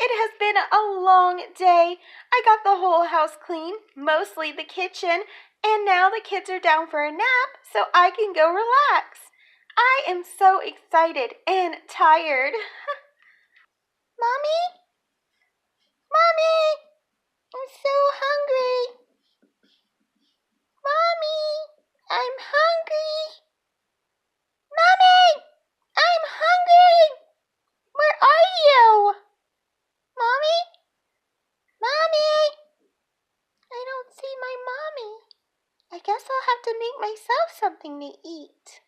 It has been a long day. I got the whole house clean, mostly the kitchen, and now the kids are down for a nap, so I can go relax. I am so excited and tired. Mommy? Mommy! I'm so hungry. Mommy! I'm hungry. Mommy! I'm hungry! Where are you? Mommy? Mommy! I don't see my mommy. I guess I'll have to make myself something to eat.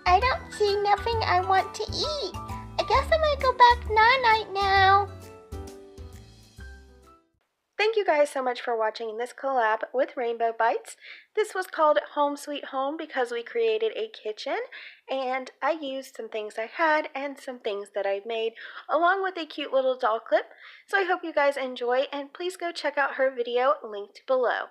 I don't see nothing I want to eat. I guess I'm gonna go back night now. Thank you guys so much for watching this collab with Raiinbowbitez. This was called Home Sweet Home because we created a kitchen and I used some things I had and some things that I've made along with a cute little doll clip. So I hope you guys enjoy and please go check out her video linked below.